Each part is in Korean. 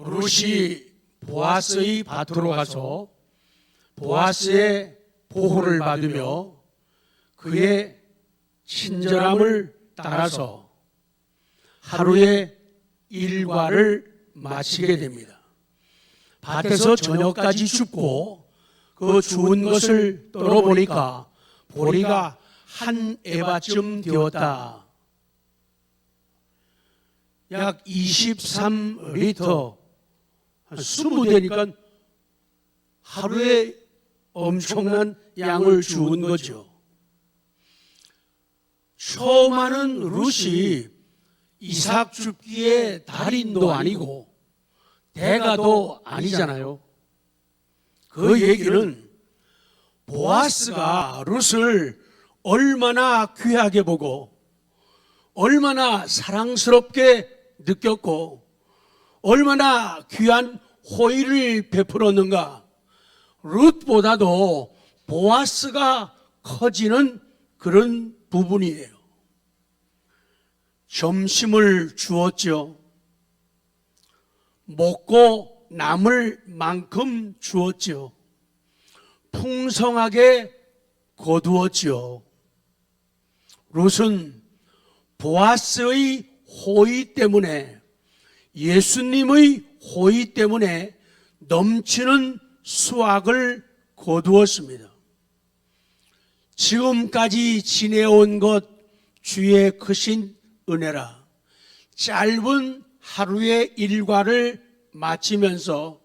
룻이 보아스의 밭으로 가서 보아스의 보호를 받으며 그의 친절함을 따라서 하루의 일과를 마치게 됩니다. 밭에서 저녁까지 줍고 그 주운 것을 떨어보니까 보리가 한 에바쯤 되었다. 약 23리터, 한 20대니까 하루에 엄청난 양을 주운 거죠. 처음 하는 룻이 이삭 줍기의 달인도 아니고 대가도 아니잖아요. 그 얘기는 보아스가 룻을 얼마나 귀하게 보고 얼마나 사랑스럽게 느꼈고 얼마나 귀한 호의를 베풀었는가. 룻보다도 보아스가 커지는 그런 부분이에요. 점심을 주었죠. 먹고 남을 만큼 주었죠. 풍성하게 거두었죠. 룻은 보아스의 호의 때문에, 예수님의 호의 때문에 넘치는 수확을 거두었습니다. 지금까지 지내온 것 주의 크신 은혜라. 짧은 하루의 일과를 마치면서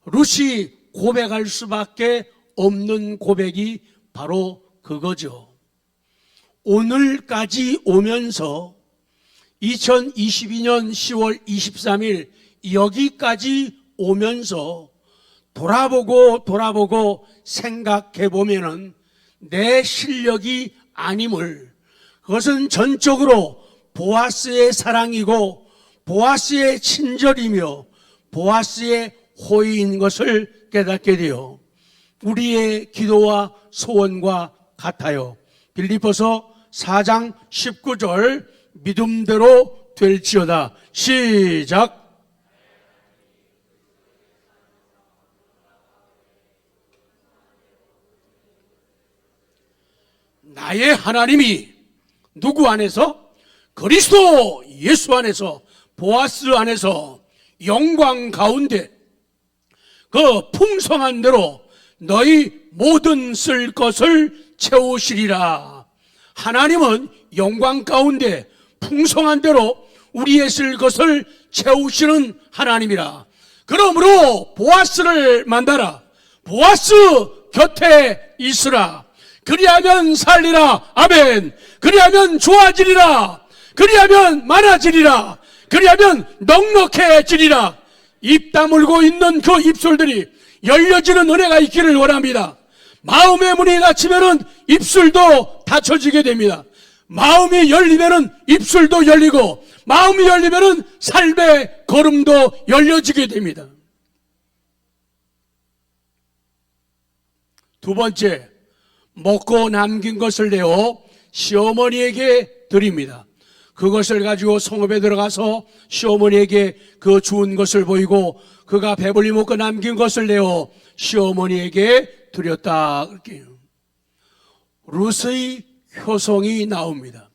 룻이 고백할 수밖에 없는 고백이 바로 그거죠. 오늘까지 오면서 2022년 10월 23일 여기까지 오면서 돌아보고 생각해 보면은 내 실력이 아님을, 그것은 전적으로 보아스의 사랑이고 보아스의 친절이며 보아스의 호의인 것을 깨닫게 되어 우리의 기도와 소원과 같아요. 빌립보서 4장 19절 믿음대로 될지어다. 시작. 나의 하나님이 누구 안에서? 그리스도 예수 안에서, 보아스 안에서 영광 가운데 그 풍성한 대로 너희 모든 쓸 것을 채우시리라. 하나님은 영광 가운데 풍성한 대로 우리의 쓸 것을 채우시는 하나님이라. 그러므로 보아스를 만나라. 보아스 곁에 있으라. 그리하면 살리라. 아멘. 그리하면 좋아지리라. 그리하면 많아지리라. 그리하면 넉넉해지리라. 입 다물고 있는 그 입술들이 열려지는 은혜가 있기를 원합니다. 마음의 문이 닫히면은 입술도 닫혀지게 됩니다. 마음이 열리면은 입술도 열리고, 마음이 열리면은 삶의 걸음도 열려지게 됩니다. 두 번째, 먹고 남긴 것을 내어 시어머니에게 드립니다. 그것을 가지고 성읍에 들어가서 시어머니에게 그 주운 것을 보이고 그가 배불리 먹고 남긴 것을 내어 시어머니에게 드렸다. 그렇게요. 룻의 효성이 나옵니다.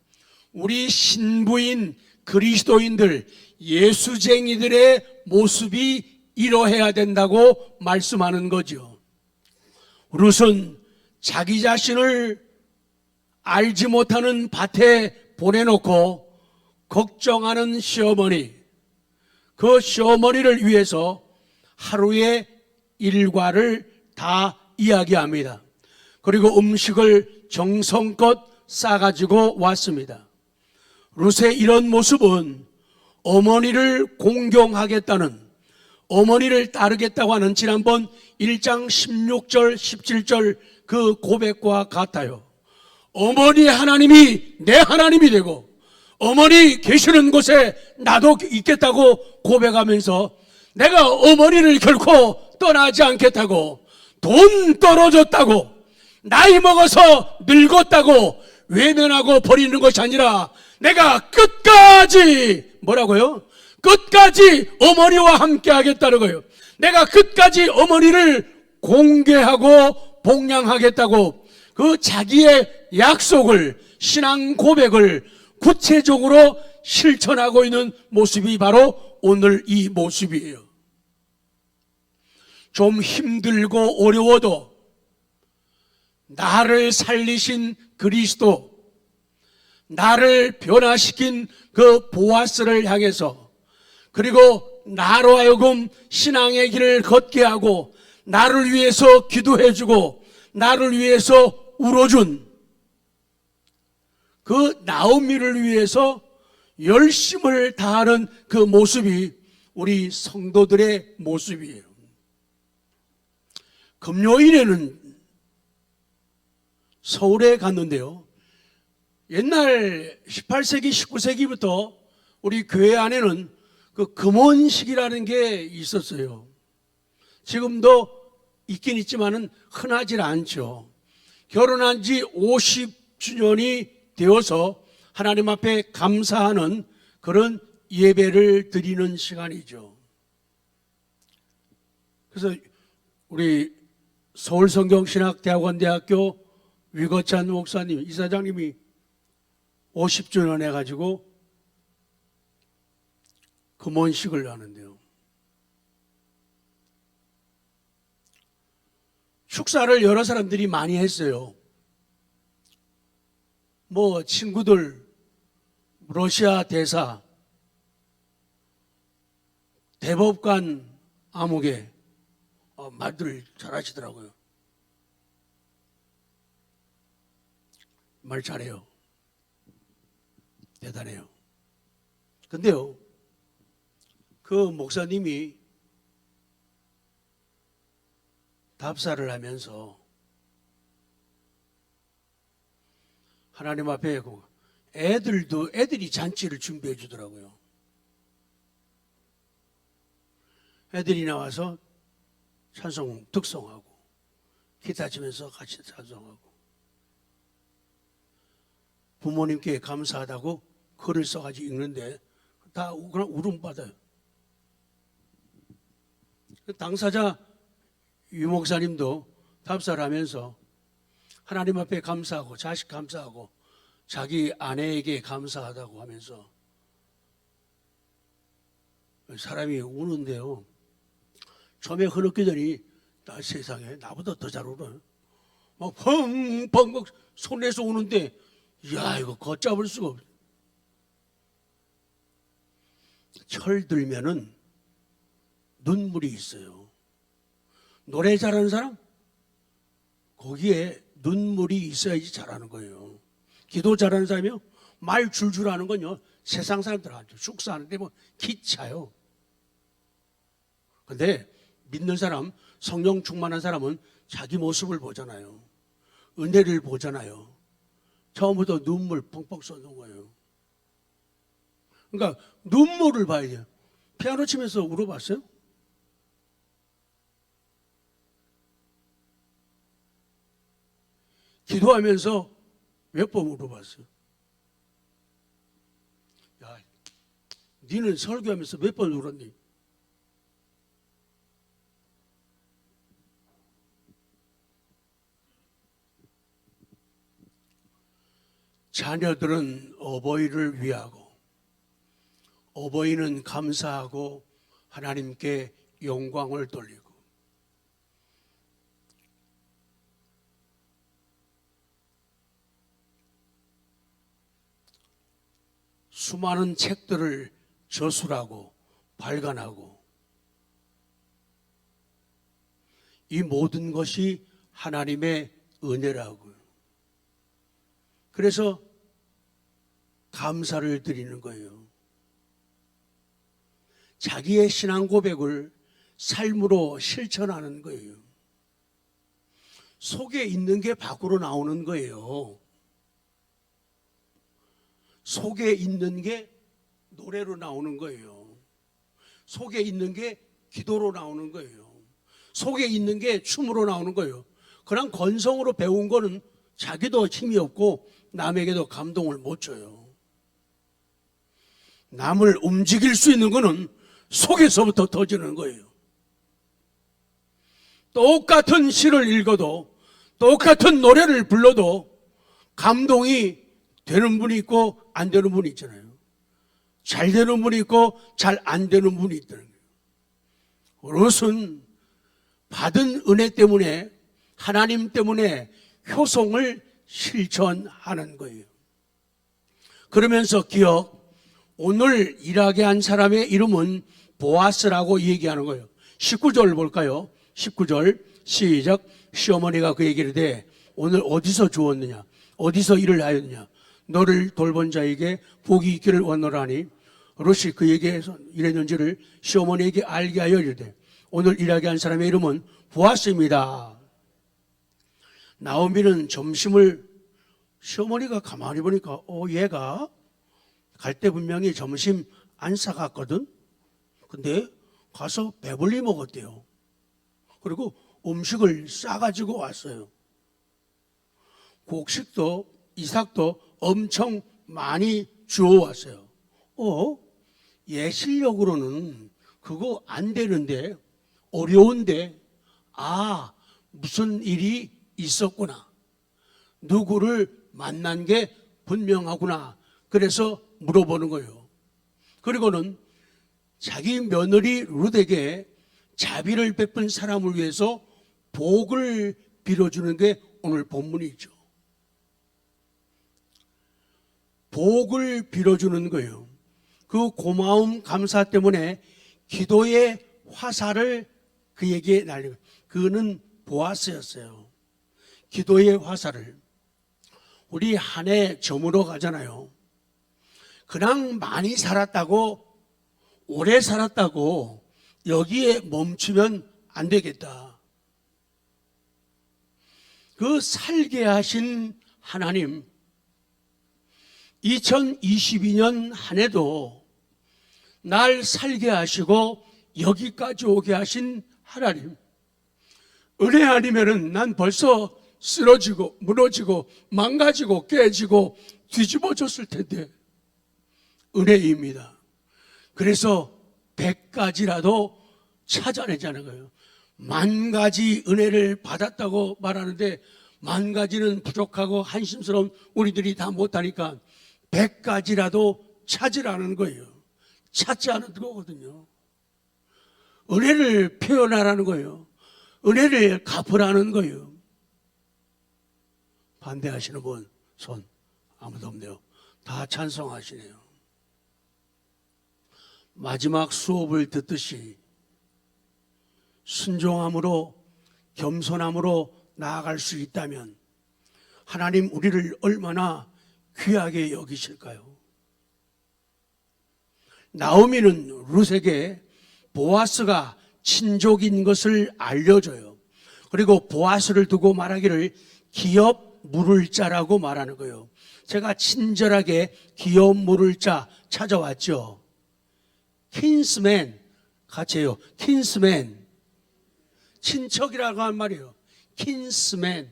우리 신부인 그리스도인들, 예수쟁이들의 모습이 이러해야 된다고 말씀하는 거죠. 룻은 자기 자신을 알지 못하는 밭에 보내놓고 걱정하는 시어머니, 그 시어머니를 위해서 하루의 일과를 다 이야기합니다. 그리고 음식을 정성껏 싸가지고 왔습니다. 룻의 이런 모습은 어머니를 공경하겠다는, 어머니를 따르겠다고 하는 지난번 1장 16절 17절 그 고백과 같아요. 어머니 하나님이 내 하나님이 되고 어머니 계시는 곳에 나도 있겠다고 고백하면서 내가 어머니를 결코 떠나지 않겠다고, 돈 떨어졌다고, 나이 먹어서 늙었다고 외면하고 버리는 것이 아니라 내가 끝까지, 뭐라고요? 끝까지 어머니와 함께 하겠다는 거예요. 내가 끝까지 어머니를 공개하고 복양하겠다고 그 자기의 약속을, 신앙 고백을 구체적으로 실천하고 있는 모습이 바로 오늘 이 모습이에요. 좀 힘들고 어려워도 나를 살리신 그리스도, 나를 변화시킨 그 보아스를 향해서, 그리고 나로 하여금 신앙의 길을 걷게 하고 나를 위해서 기도해주고 나를 위해서 울어준 그 나오미를 위해서 열심을 다하는 그 모습이 우리 성도들의 모습이에요. 금요일에는 서울에 갔는데요, 옛날 18세기, 19세기부터 우리 교회 안에는 그 금혼식이라는 게 있었어요. 지금도 있긴 있지만은 흔하지 않죠. 결혼한 지 50주년이 되어서 하나님 앞에 감사하는 그런 예배를 드리는 시간이죠. 그래서 우리 서울성경신학대학원대학교 위거찬 목사님, 이사장님이 50주년 해가지고 금혼식을 하는데요, 축사를 여러 사람들이 많이 했어요. 뭐 친구들, 러시아 대사, 대법관 아무개, 말들 잘하시더라고요. 말 잘해요. 대단해요. 근데요, 그 목사님이 답사를 하면서 하나님 앞에 애들이 잔치를 준비해 주더라고요. 애들이 나와서 찬송 득송하고 기타 치면서 같이 찬송하고 부모님께 감사하다고 글을 써가지고 읽는데 다 그냥 울음받아요. 당사자 유 목사님도 답사를 하면서 하나님 앞에 감사하고 자식 감사하고 자기 아내에게 감사하다고 하면서 사람이 우는데요, 처음에 흐느끼더니 나 세상에 나보다 더 잘 울어요. 막 펑펑 손에서 우는데, 이야, 이거 걷잡을 수가 없어. 철들면은 눈물이 있어요. 노래 잘하는 사람? 거기에 눈물이 있어야지 잘하는 거예요. 기도 잘하는 사람이요, 말 줄줄 하는 건요, 세상 사람들한테 축사하는데 뭐 기차요. 근데 믿는 사람, 성령 충만한 사람은 자기 모습을 보잖아요. 은혜를 보잖아요. 처음부터 눈물 펑펑 쏟는 거예요. 그러니까 눈물을 봐야 돼요. 피아노 치면서 울어봤어요? 기도하면서 몇 번 울어봤어요? 야, 니는 설교하면서 몇 번 울었니? 자녀들은 어버이를 위하고, 어버이는 감사하고 하나님께 영광을 돌리고, 수많은 책들을 저술하고 발간하고, 이 모든 것이 하나님의 은혜라고요. 그래서 감사를 드리는 거예요. 자기의 신앙 고백을 삶으로 실천하는 거예요. 속에 있는 게 밖으로 나오는 거예요. 속에 있는 게 노래로 나오는 거예요. 속에 있는 게 기도로 나오는 거예요. 속에 있는 게 춤으로 나오는 거예요. 그냥 건성으로 배운 거는 자기도 힘이 없고 남에게도 감동을 못 줘요. 남을 움직일 수 있는 것은 속에서부터 터지는 거예요. 똑같은 시를 읽어도, 똑같은 노래를 불러도 감동이 되는 분이 있고 안 되는 분이 있잖아요. 잘 되는 분이 있고 잘 안 되는 분이 있다는 거예요. 그것은 받은 은혜 때문에, 하나님 때문에 효성을 실천하는 거예요. 그러면서 기억, 오늘 일하게 한 사람의 이름은 보아스라고 얘기하는 거예요. 19절 볼까요? 19절 시작. 시어머니가 그 얘기를 해. 오늘 어디서 주었느냐? 어디서 일을 하였느냐? 너를 돌본 자에게 복이 있기를 원하노라니. 롯이 그에게 이랬는지를 시어머니에게 알게 하여 이르되 오늘 일하게 한 사람의 이름은 보아스입니다. 나오미는 점심을, 시어머니가 가만히 보니까 얘가 갈 때 분명히 점심 안 싸갔거든. 근데 가서 배불리 먹었대요. 그리고 음식을 싸가지고 왔어요. 곡식도 이삭도 엄청 많이 주워왔어요. 얘 실력으로는 그거 안 되는데, 어려운데, 무슨 일이 있었구나. 누구를 만난 게 분명하구나. 그래서 물어보는 거예요. 그리고는 자기 며느리 룻에게 자비를 베푼 사람을 위해서 복을 빌어주는 게 오늘 본문이죠. 복을 빌어주는 거예요. 그 고마움 감사 때문에 기도의 화살을 그에게 날리고, 그는 보아스였어요. 기도의 화살을. 우리 한 해 저물어 가잖아요. 그냥 많이 살았다고, 오래 살았다고 여기에 멈추면 안 되겠다. 그 살게 하신 하나님, 2022년 한 해도 날 살게 하시고 여기까지 오게 하신 하나님, 은혜 아니면은 난 벌써 쓰러지고 무너지고 망가지고 깨지고 뒤집어졌을 텐데 은혜입니다. 그래서 100가지라도 찾아내자는 거예요. 10,000가지 은혜를 받았다고 말하는데 10,000가지는 부족하고 한심스러운 우리들이 다 못하니까 100가지라도 찾으라는 거예요. 찾지 않은 거거든요. 은혜를 표현하라는 거예요. 은혜를 갚으라는 거예요. 반대하시는 분 손 아무도 없네요. 다 찬성하시네요. 마지막 수업을 듣듯이 순종함으로, 겸손함으로 나아갈 수 있다면 하나님 우리를 얼마나 귀하게 여기실까요? 나오미는 룻에게 보아스가 친족인 것을 알려줘요. 그리고 보아스를 두고 말하기를 기업 물을 자라고 말하는 거예요. 제가 친절하게 기업 물을 자 찾아왔죠. 킨스맨 같이 해요. 킨스맨, 친척이라고 한 말이에요. 킨스맨,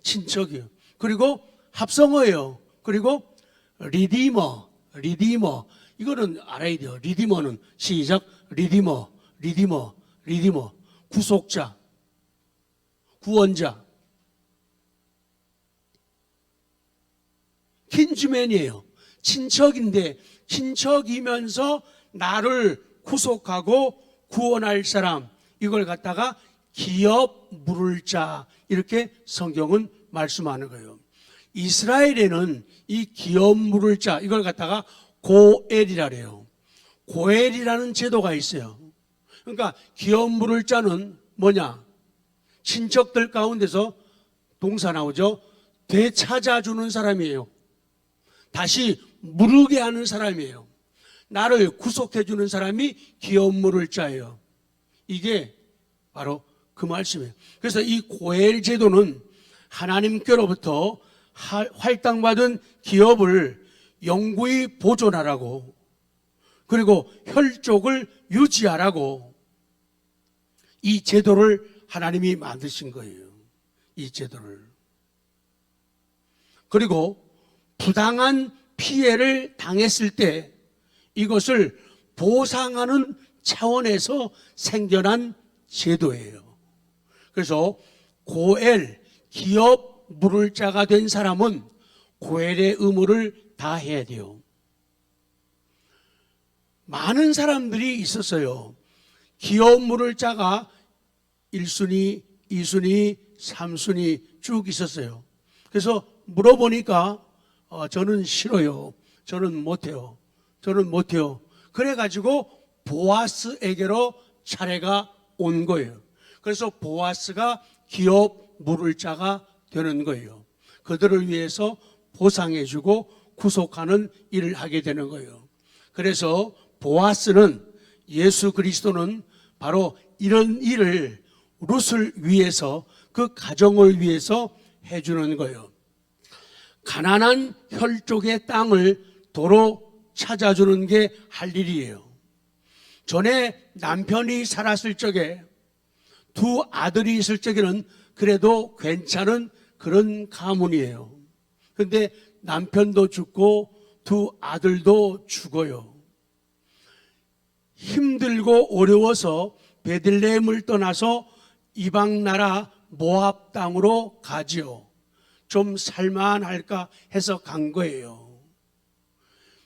친척이에요. 그리고 합성어예요. 그리고 리디머, 이거는 알아야 돼요. 리디머는 시작. 리디머, 구속자, 구원자. 킨즈맨이에요. 친척인데, 친척이면서 나를 구속하고 구원할 사람, 이걸 갖다가 기업 물을 자, 이렇게 성경은 말씀하는 거예요. 이스라엘에는 이 기업 물을 자, 이걸 갖다가 고엘이라 그래요. 고엘이라는 제도가 있어요. 그러니까 기업 물을 자는 뭐냐? 친척들 가운데서 동사 나오죠. 되찾아주는 사람이에요. 다시 물르게 하는 사람이에요. 나를 구속해주는 사람이 기업 물을 자예요. 이게 바로 그 말씀이에요. 그래서 이 고엘 제도는 하나님께로부터 할당받은 기업을 영구히 보존하라고, 그리고 혈족을 유지하라고 이 제도를 하나님이 만드신 거예요. 이 제도를. 그리고 부당한 피해를 당했을 때 이것을 보상하는 차원에서 생겨난 제도예요. 그래서 고엘, 기업 물을 자가 된 사람은 고엘의 의무를 다 해야 돼요. 많은 사람들이 있었어요. 기업 물을 자가 1순위, 2순위, 3순위 쭉 있었어요. 그래서 물어보니까 저는 싫어요. 저는 못해요. 저는 못해요. 그래가지고 보아스에게로 차례가 온 거예요. 그래서 보아스가 기업 물을 자가 되는 거예요. 그들을 위해서 보상해주고 구속하는 일을 하게 되는 거예요. 그래서 보아스는, 예수 그리스도는 바로 이런 일을 룻을 위해서, 그 가정을 위해서 해주는 거예요. 가난한 혈족의 땅을 도로 찾아주는 게 할 일이에요. 전에 남편이 살았을 적에, 두 아들이 있을 적에는 그래도 괜찮은 그런 가문이에요. 그런데 남편도 죽고 두 아들도 죽어요. 힘들고 어려워서 베들레헴을 떠나서 이방 나라 모압 땅으로 가지요. 좀 살만할까 해서 간 거예요.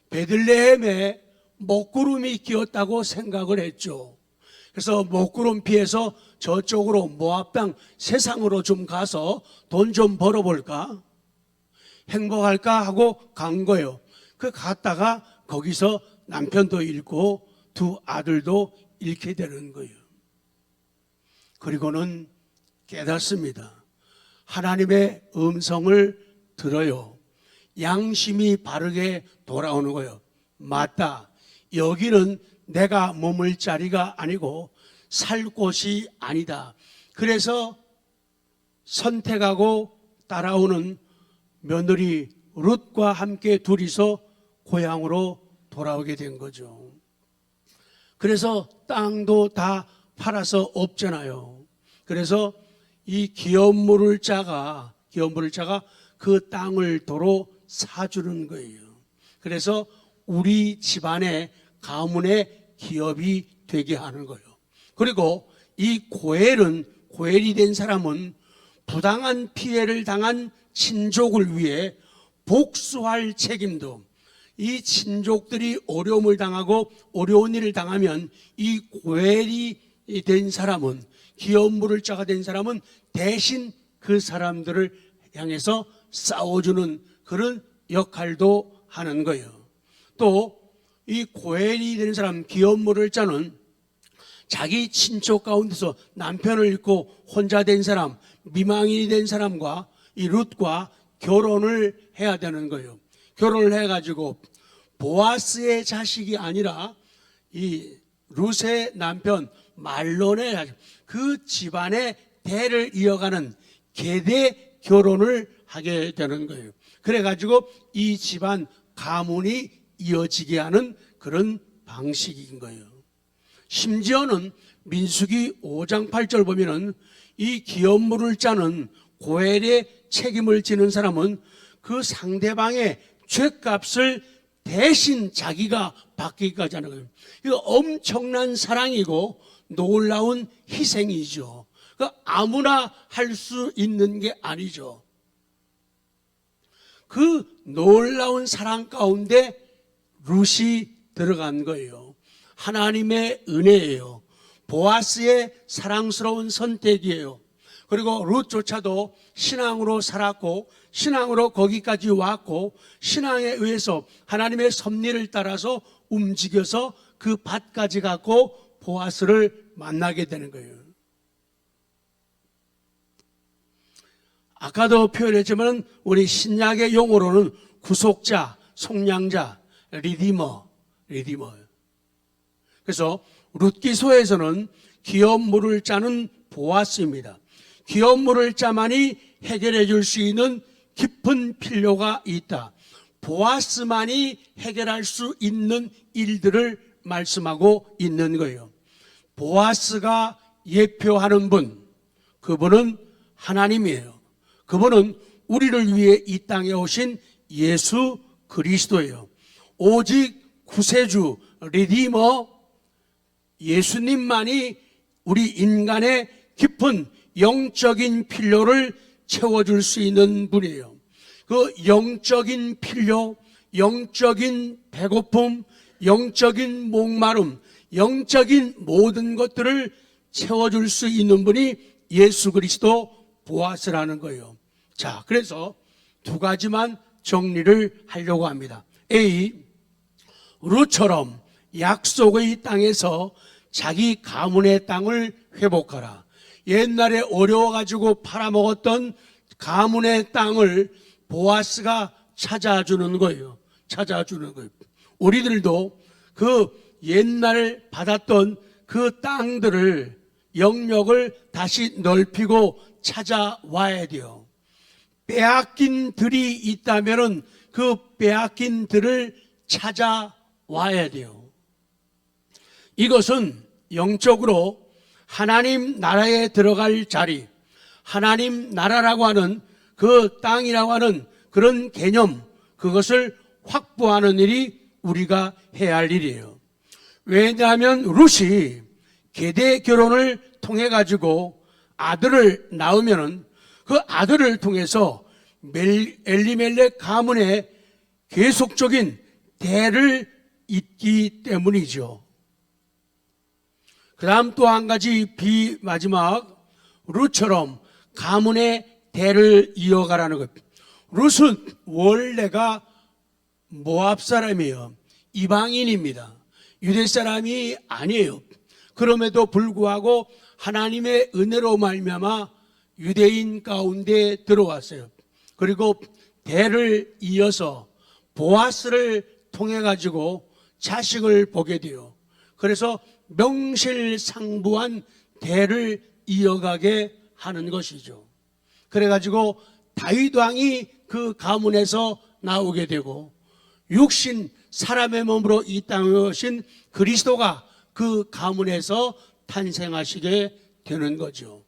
베들레헴에 먹구름이 끼었다고 생각을 했죠. 그래서 먹구름 피해서 저쪽으로 모압 땅 세상으로 좀 가서 돈 좀 벌어볼까, 행복할까 하고 간 거예요. 그 갔다가 거기서 남편도 잃고 두 아들도 잃게 되는 거예요. 그리고는 깨닫습니다. 하나님의 음성을 들어요. 양심이 바르게 돌아오는 거예요. 맞다. 여기는 내가 머물 자리가 아니고 살 곳이 아니다. 그래서 선택하고 따라오는 며느리 룻과 함께 둘이서 고향으로 돌아오게 된 거죠. 그래서 땅도 다 팔아서 없잖아요. 그래서 이 기업 물을 자가 그 땅을 도로 사주는 거예요. 그래서 우리 집안의 가문의 기업이 되게 하는 거예요. 그리고 이 고엘이 된 사람은 부당한 피해를 당한 친족을 위해 복수할 책임도, 이 친족들이 어려움을 당하고 어려운 일을 당하면 이 고엘이 된 사람은, 기업 물을 자가 된 사람은 대신 그 사람들을 향해서 싸워주는 그런 역할도 하는 거예요. 또 이 고엘이 된 사람, 기업 물을 자는 자기 친족 가운데서 남편을 잃고 혼자 된 사람, 미망인이 된 사람과 이 룻과 결혼을 해야 되는 거예요. 결혼을 해가지고 보아스의 자식이 아니라 이 룻의 남편 말론의 그 집안의 대를 이어가는 계대 결혼을 하게 되는 거예요. 그래가지고 이 집안 가문이 이어지게 하는 그런 방식인 거예요. 심지어는 민수기 5장 8절 보면은 이 기업 물을 짜는 고엘의 책임을 지는 사람은 그 상대방의 죗값을 대신 자기가 받기까지 하는 거예요. 이거 엄청난 사랑이고 놀라운 희생이죠. 아무나 할 수 있는 게 아니죠. 그 놀라운 사랑 가운데 룻이 들어간 거예요. 하나님의 은혜예요. 보아스의 사랑스러운 선택이에요. 그리고 룻조차도 신앙으로 살았고 신앙으로 거기까지 왔고 신앙에 의해서 하나님의 섭리를 따라서 움직여서 그 밭까지 갔고 보아스를 만나게 되는 거예요. 아까도 표현했지만 우리 신약의 용어로는 구속자, 속량자, 리디머. 그래서 룻기서에서는 기업 물을 짜는 보아스입니다. 기업 물을 짜만이 해결해 줄 수 있는 깊은 필요가 있다. 보아스만이 해결할 수 있는 일들을 말씀하고 있는 거예요. 보아스가 예표하는 분, 그분은 하나님이에요. 그분은 우리를 위해 이 땅에 오신 예수 그리스도예요. 오직 구세주, 리디머, 예수님만이 우리 인간의 깊은 영적인 필요를 채워줄 수 있는 분이에요. 그 영적인 필요, 영적인 배고픔, 영적인 목마름, 영적인 모든 것들을 채워줄 수 있는 분이 예수 그리스도 보아스라는 거예요. 자, 그래서 두 가지만 정리를 하려고 합니다. A, 룻처럼 약속의 땅에서 자기 가문의 땅을 회복하라. 옛날에 어려워가지고 팔아먹었던 가문의 땅을 보아스가 찾아주는 거예요. 찾아주는 거예요. 우리들도 그 옛날 받았던 그 땅들을, 영역을 다시 넓히고 찾아와야 돼요. 빼앗긴 들이 있다면 그 빼앗긴 들을 찾아와야 돼요. 이것은 영적으로 하나님 나라에 들어갈 자리, 하나님 나라라고 하는 그 땅이라고 하는 그런 개념, 그것을 확보하는 일이 우리가 해야 할 일이에요. 왜냐하면 룻이 계대 결혼을 통해 가지고 아들을 낳으면은 그 아들을 통해서 엘리멜렉 가문에 계속적인 대를 잇기 때문이죠. 그 다음 또 한 가지 마지막, 룻처럼 가문의 대를 이어가라는 것. 룻은 원래가 모압 사람이에요. 이방인입니다. 유대 사람이 아니에요. 그럼에도 불구하고 하나님의 은혜로 말미암아 유대인 가운데 들어왔어요. 그리고 대를 이어서 보아스를 통해 가지고 자식을 보게 돼요. 그래서 명실상부한 대를 이어가게 하는 것이죠. 그래가지고 다윗 왕이 그 가문에서 나오게 되고 육신 사람의 몸으로 이 땅에 오신 그리스도가 그 가문에서 탄생하시게 되는 거죠.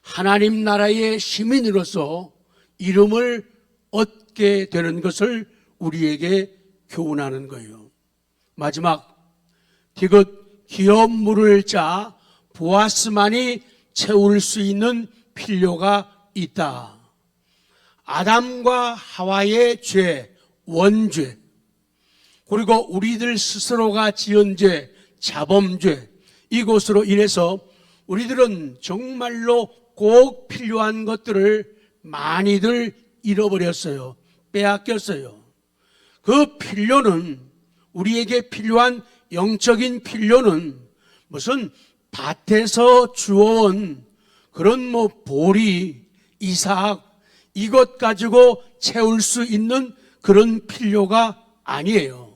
하나님 나라의 시민으로서 이름을 얻게 되는 것을 우리에게 교훈하는 거예요. 마지막, 디귿 기업 물을 짜 보아스만이 채울 수 있는 필요가 있다. 아담과 하와의 죄, 원죄, 그리고 우리들 스스로가 지은 죄, 자범죄, 이것으로 인해서 우리들은 정말로 꼭 필요한 것들을 많이들 잃어버렸어요. 빼앗겼어요. 그 필요는, 우리에게 필요한 영적인 필요는 무슨 밭에서 주워온 그런 보리, 이삭, 이것 가지고 채울 수 있는 그런 필요가 아니에요.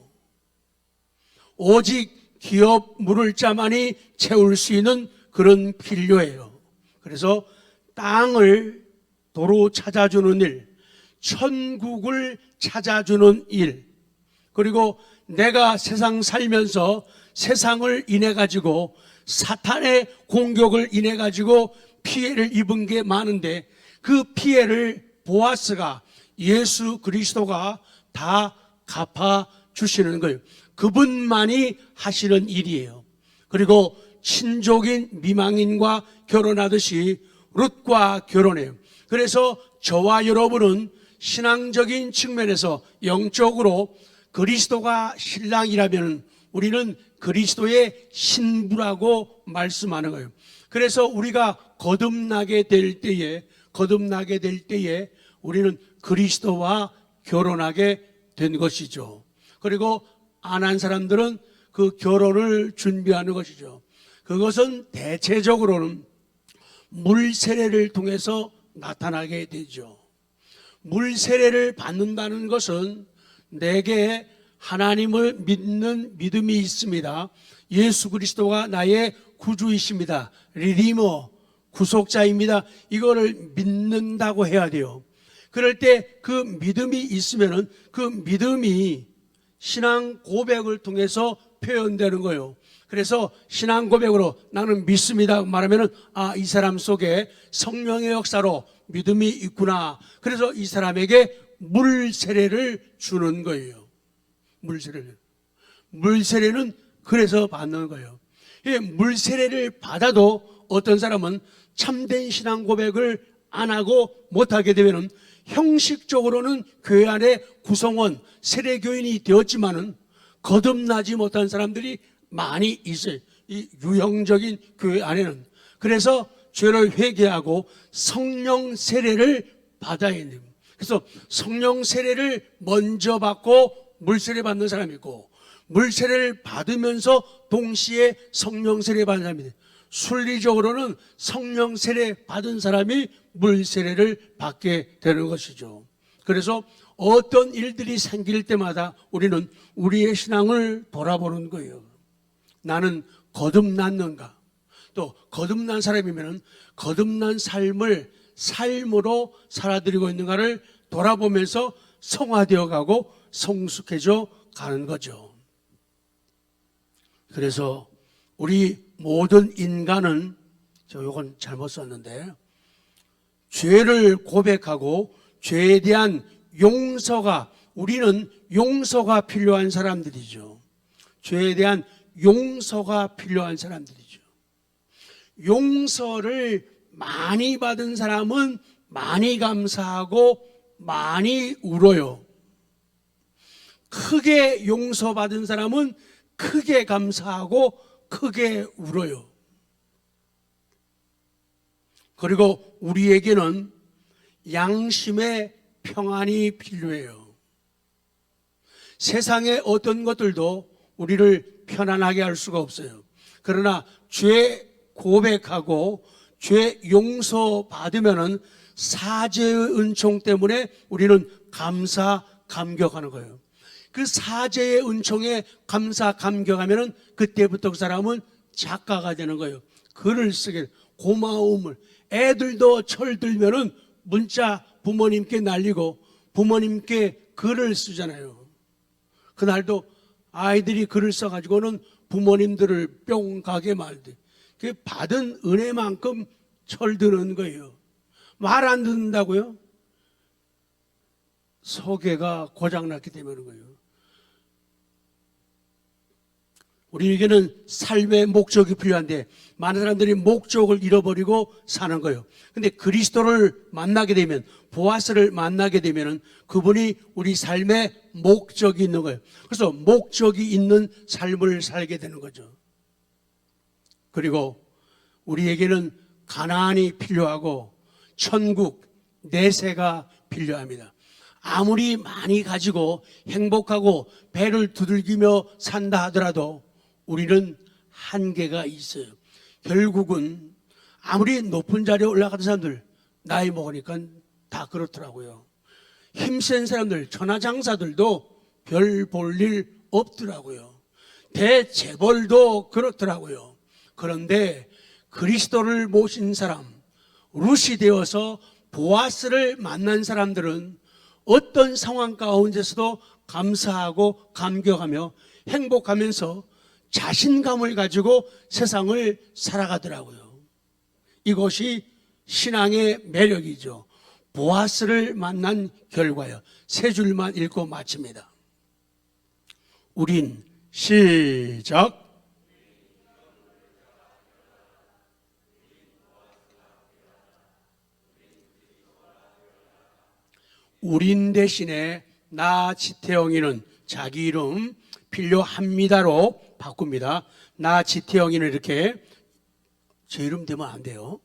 오직 기업 물을 자만이 채울 수 있는 그런 필요예요. 그래서 땅을 도로 찾아주는 일, 천국을 찾아주는 일, 그리고 내가 세상 살면서 세상을 인해 가지고 사탄의 공격을 인해 가지고 피해를 입은 게 많은데 그 피해를 보아스가, 예수 그리스도가 다 갚아 주시는 거예요. 그분만이 하시는 일이에요. 그리고 친족인 미망인과 결혼하듯이 룻과 결혼해요. 그래서 저와 여러분은 신앙적인 측면에서 영적으로 그리스도가 신랑이라면 우리는 그리스도의 신부라고 말씀하는 거예요. 그래서 우리가 거듭나게 될 때에 우리는 그리스도와 결혼하게 된 것이죠. 그리고 안 한 사람들은 그 결혼을 준비하는 것이죠. 그것은 대체적으로는 물 세례를 통해서 나타나게 되죠. 물 세례를 받는다는 것은 내게 하나님을 믿는 믿음이 있습니다. 예수 그리스도가 나의 구주이십니다. 리디머, 구속자입니다. 이거를 믿는다고 해야 돼요. 그럴 때 그 믿음이 있으면은 그 믿음이 신앙 고백을 통해서 표현되는 거예요. 그래서 신앙 고백으로 나는 믿습니다 말하면은 이 사람 속에 성령의 역사로 믿음이 있구나. 그래서 이 사람에게 물 세례를 주는 거예요. 물 세례를. 물 세례는 그래서 받는 거예요. 물 세례를 받아도 어떤 사람은 참된 신앙 고백을 안 하고 못 하게 되면은 형식적으로는 교회 안에 구성원, 세례교인이 되었지만은 거듭나지 못한 사람들이 많이 있어요. 이 유형적인 교회 안에는. 그래서 죄를 회개하고 성령 세례를 받아야 돼요. 그래서 성령 세례를 먼저 받고 물 세례 받는 사람이 있고, 물 세례를 받으면서 동시에 성령 세례 받는 사람이 돼요. 순리적으로는 성령 세례 받은 사람이 물 세례를 받게 되는 것이죠. 그래서 어떤 일들이 생길 때마다 우리는 우리의 신앙을 돌아보는 거예요. 나는 거듭났는가? 또 거듭난 사람이면 거듭난 삶을 삶으로 살아드리고 있는가를 돌아보면서 성화되어 가고 성숙해져 가는 거죠. 그래서 우리 모든 인간은, 이건 잘못 썼는데, 죄를 고백하고 죄에 대한 용서가, 우리는 용서가 필요한 사람들이죠. 죄에 대한 용서가 필요한 사람들이죠. 용서를 많이 받은 사람은 많이 감사하고 많이 울어요. 크게 용서받은 사람은 크게 감사하고 크게 울어요. 그리고 우리에게는 양심의 평안이 필요해요. 세상의 어떤 것들도 우리를 편안하게 할 수가 없어요. 그러나 죄 고백하고 죄 용서 받으면은 사죄의 은총 때문에 우리는 감사 감격하는 거예요. 그 사죄의 은총에 감사 감격하면은 그때부터 그 사람은 작가가 되는 거예요. 글을 쓰게, 고마움을. 애들도 철들면은 문자 부모님께 날리고 부모님께 글을 쓰잖아요. 그날도 아이들이 글을 써가지고는 부모님들을 뿅 가게 말대. 그 받은 은혜만큼 철드는 거예요. 말 안 듣는다고요? 소개가 고장났기 때문인 거예요. 우리에게는 삶의 목적이 필요한데 많은 사람들이 목적을 잃어버리고 사는 거예요. 근데 그리스도를 만나게 되면, 보아스를 만나게 되면 그분이 우리 삶의 목적이 있는 거예요. 그래서 목적이 있는 삶을 살게 되는 거죠. 그리고 우리에게는 가나안이 필요하고 천국, 내세가 필요합니다. 아무리 많이 가지고 행복하고 배를 두들기며 산다 하더라도 우리는 한계가 있어요. 결국은 아무리 높은 자리에 올라가던 사람들, 나이 먹으니까 다 그렇더라고요. 힘센 사람들, 천하장사들도 별 볼 일 없더라고요. 대재벌도 그렇더라고요. 그런데 그리스도를 모신 사람, 룻이 되어서 보아스를 만난 사람들은 어떤 상황 가운데서도 감사하고 감격하며 행복하면서 자신감을 가지고 세상을 살아가더라고요. 이것이 신앙의 매력이죠. 보아스를 만난 결과요. 세 줄만 읽고 마칩니다. 우린 시작. 우린 대신에 나 지태영이는 자기 이름 필요합니다로 바꿉니다. 나 지태영이는 이렇게, 제 이름 되면 안 돼요.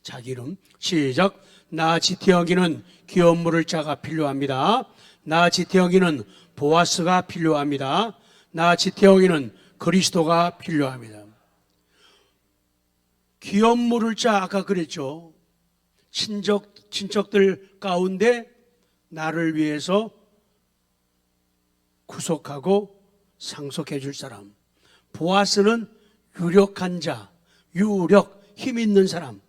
자기 이름. 시작. 나 지태영이는 기업 물을 자가 필요합니다. 나 지태영이는 보아스가 필요합니다. 나 지태영이는 그리스도가 필요합니다. 기업 물을 자, 아까 그랬죠. 친척들 가운데 나를 위해서 구속하고 상속해 줄 사람. 보아스는 유력한 자, 유력, 힘 있는 사람.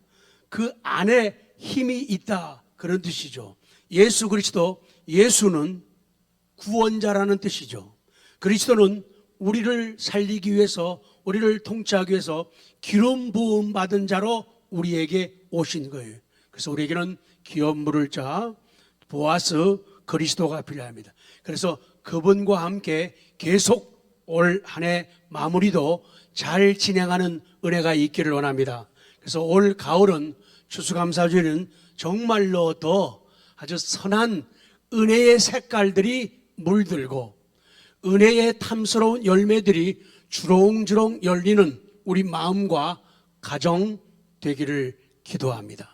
그 안에 힘이 있다, 그런 뜻이죠. 예수 그리스도, 예수는 구원자라는 뜻이죠. 그리스도는 우리를 살리기 위해서, 우리를 통치하기 위해서 기름 부음 받은 자로 우리에게 오신 거예요. 그래서 우리에게는 기업 물을 자, 보아스, 그리스도가 필요합니다. 그래서 그분과 함께 계속 올 한 해 마무리도 잘 진행하는 은혜가 있기를 원합니다. 그래서 올 가을은 추수감사주일은 정말로 더 아주 선한 은혜의 색깔들이 물들고 은혜의 탐스러운 열매들이 주렁주렁 열리는 우리 마음과 가정 되기를 기도합니다.